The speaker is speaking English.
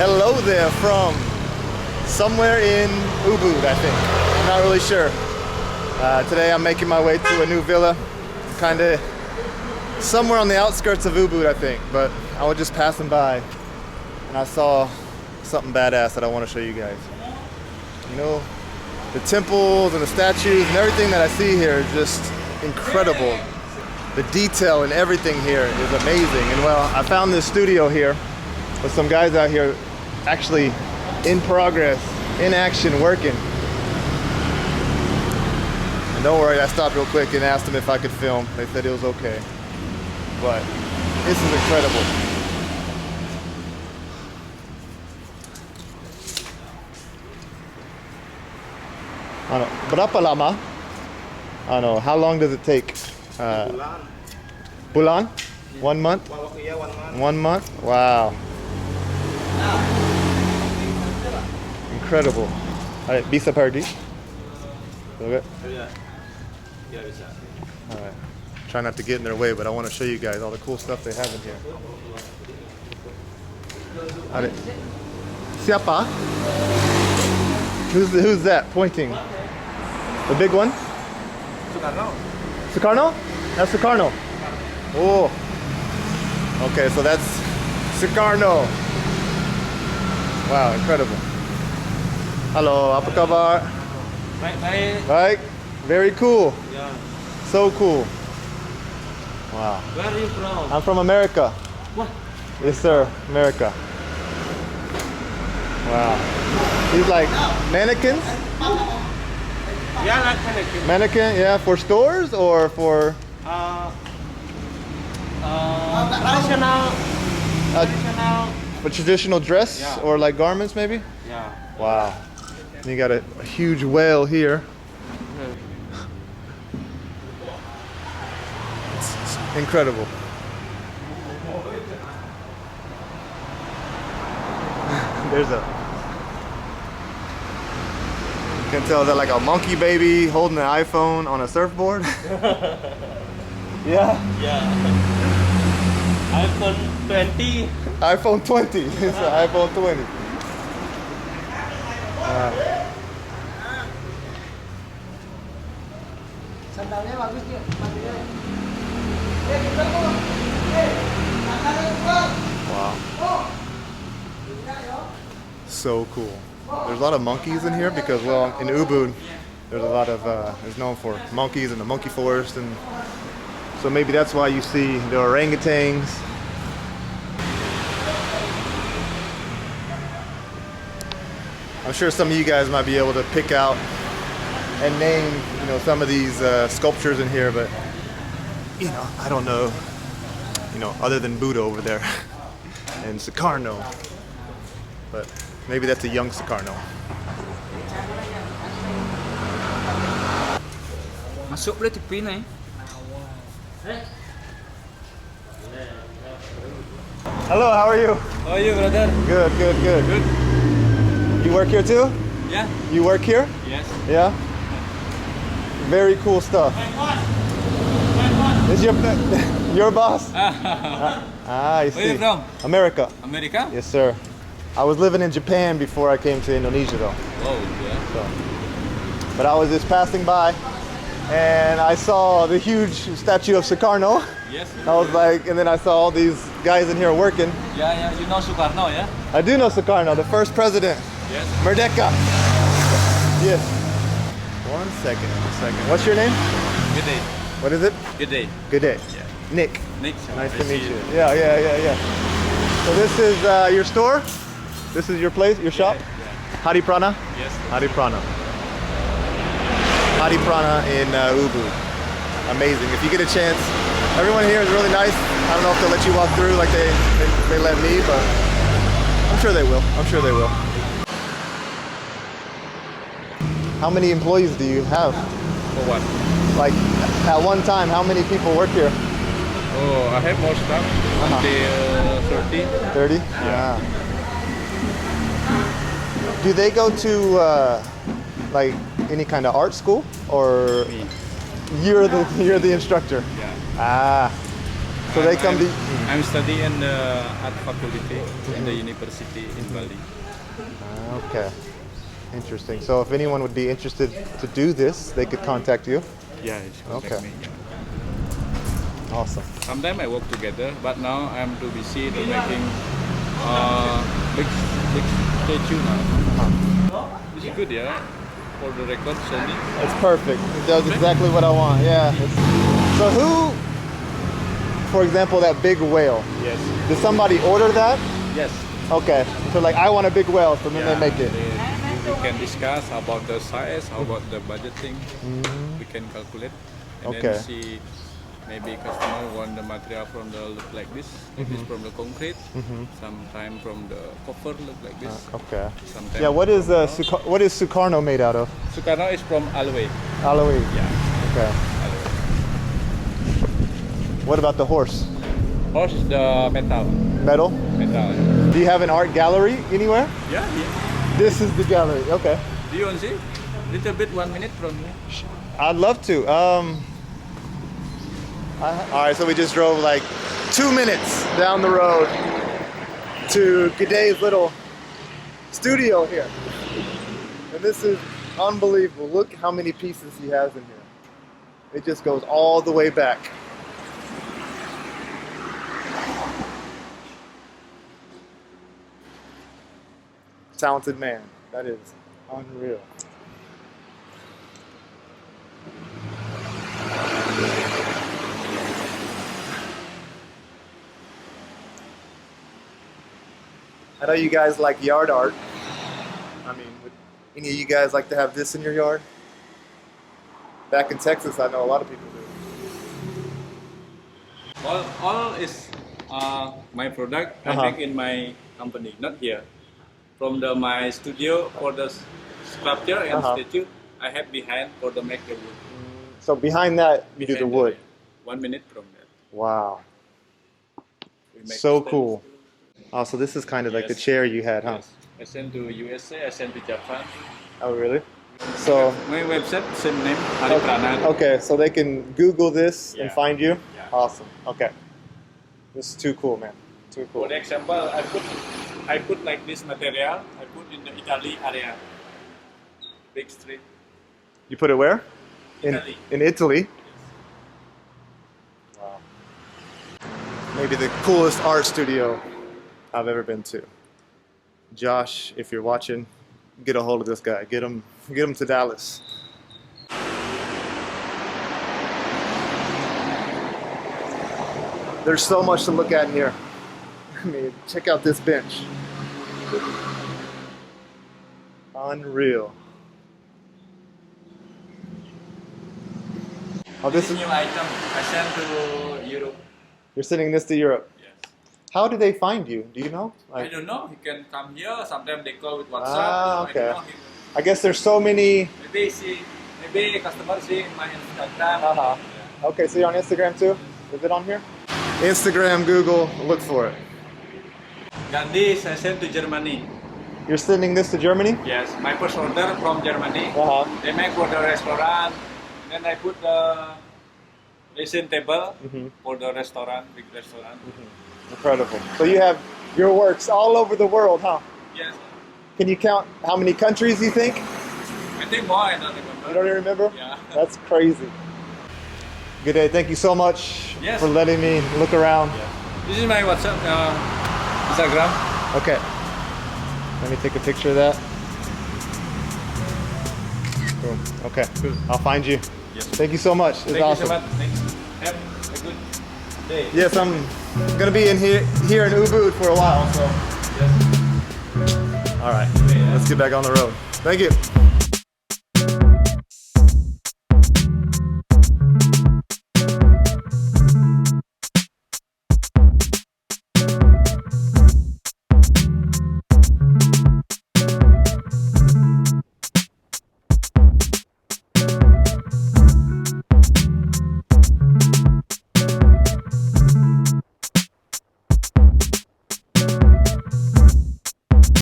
Hello there from somewhere in Ubud, I think. I'm not really sure. Today I'm making my way to a new villa, kind of somewhere on the outskirts of Ubud, I think. But I was just passing by and I saw something badass that I want to show you guys. You know, the temples and the statues and everything that I see here is just incredible. The detail and everything here is amazing. And well, I found this studio here with some guys out here actually in progress, in action, working. And don't worry, I stopped real quick and asked them if I could film. They said it was okay. But this is incredible. Berapa lama? I don't know. How long does it take? Bulan? 1 month? 1 month? Wow. Incredible. Bisa pergi? Okay. Alright. Try not to get in their way, but I want to show you guys all the cool stuff they have in here. Siapa? Who's that pointing? The big one? Sukarno. Sukarno? That's Sukarno. Oh. Okay, so that's Sukarno. Wow, incredible. Halo, apa kabar? Baik. Baik. Very cool. Yeah. So cool. Wow. Where are you from? I'm from America. What? Yes, sir. America. Wow. These like mannequins? Yeah, like mannequin. Mannequin, yeah, for stores or for Traditional. for traditional dress, Yeah. or like garments maybe? Yeah. Wow. You got a huge whale here. It's incredible. There's a, you can tell that like a monkey baby holding an iPhone on a surfboard. Yeah. Yeah. iPhone 20. iPhone 20. It's an iPhone 20. Sandalnya bagus dia, Wow. So cool. There's a lot of monkeys in here because, well, in Ubud, there's a lot of, it's known for monkeys and the monkey forest, and so maybe that's why you see the orangutans. I'm sure some of you guys might be able to pick out and name, you know, some of these sculptures in here, but you know, I don't know, you know, other than Buddha over there and Sukarno, but maybe that's a young Sukarno. Masuk boleh TV nih. Hello, how are you? How are you, brother? Good, good, good. Good. You work here too? Yeah. You work here? Yes. Yeah? Very cool stuff. Is your boss? I see. Where are you from? America. America? Yes, sir. I was living in Japan before I came to Indonesia, though. Oh, yeah. So, but I was just passing by, and I saw the huge statue of Sukarno. Yes. I was like, and then I saw all these guys in here working. Yeah, yeah. You know Sukarno, yeah? I do know Sukarno, the first president. Yes. Merdeka. Yes. One second. What's your name? Good day. What is it? Good day. Good day. Yeah. Nick. Nick. Nice to meet you. Yeah. So this is your store? This is your place, your shop? Yeah. Hadi Prana? Yes. Hadi Prana. Hadi Prana in Ubud. Amazing. If you get a chance, everyone here is really nice. I don't know if they'll let you walk through like they let me, but I'm sure they will. How many employees do you have? For what? Like at one time, how many people work here? Oh, I have more stuff. Until 30. 30? Yeah. Do they go to like any kind of art school, or Me. you're the instructor? Yeah. Ah. So they come to. I'm studying in the art faculty in the university in Bali. Okay. Interesting. So if anyone would be interested to do this, they could contact you. Yeah, it's contact Okay. me. Yeah. Awesome. Sometimes I work together, but now I'm too busy to making big statue now. It's good, yeah. For the record, Sony. It's perfect. It does exactly what I want. Yeah. So who, for example, that big whale? Yes. Did somebody order that? Yes. Okay. So like, I want a big whale, so then they make it. We can discuss about the size, about the budgeting. We can calculate and Okay. then see. Maybe customer want the material from the look like this, maybe from the concrete. Sometime from the copper look like this. Okay. Sometimes Yeah. What is what is Sukarno made out of? Sukarno is from aloe. Aloe. Yeah, Okay. aloe. What about the horse? Horse is the metal. Metal. Metal. Do you have an art gallery anywhere? Yeah, yeah. This is the gallery. Okay. Do you want to see? Little bit, 1 minute from me. I'd love to. All right, so we just drove like 2 minutes down the road to G'day's little studio here. And this is unbelievable. Look how many pieces he has in here. It just goes all the way back. Talented man. That is unreal. I know you guys like yard art. I mean, would any of you guys like to have this in your yard? Back in Texas, I know a lot of people do. All is my product I make in my company, not here. From my studio for the sculpture and statue, I have behind for the make the wood. So behind that, you do the Behind wood. 1 minute from that. Wow. We make So steps. cool. Oh, so this is kind of like the Yes. chair you had, huh? Yes. I sent to USA, I sent to Japan. Oh, really? So, My website, same name, Prana. okay, so they can Google this and Yeah. find you? Yeah. Awesome. Okay. This is too cool, man. Too cool. For example, I put like this material, I put in the Italy area. Big street. You put it where? Italy. In Italy? Wow. Maybe the coolest art studio I've ever been to. Josh, if you're watching, get a hold of this guy. Get him to Dallas. There's so much to look at here. I mean, check out this bench. Unreal. Oh, This this is is new item I sent to Europe. you're sending this to Europe. Yes. How do they find you? Do you know? I don't know. He can come here. Sometimes they call with WhatsApp. Ah, I okay. don't know. I guess there's so many. Maybe customer see my Instagram. Uh-huh. Okay, so you're on Instagram too? Is it on here? Instagram, Google, look for it. Gandhi, I sent to Germany. You're sending this to Germany? Yes, my first order from Germany. Uh-huh. They make for the restaurant. Then I put the dressing table for the restaurant, big restaurant. Incredible. So you have your works all over the world, huh? Yes. Can you count how many countries you think? I think more, I don't remember. You don't even remember? Yeah. That's crazy. Good day. Thank you so much Yes. for letting me look around. This is my WhatsApp, Instagram. Okay. Let me take a picture of that. Boom. Okay. I'll find you. Yes. Thank you so much. It's Thank awesome. you so much. Thanks. Have a good day. Yes, I'm gonna be in here in Ubud for a while. So. Yes. All right. Let's get back on the road. Thank you.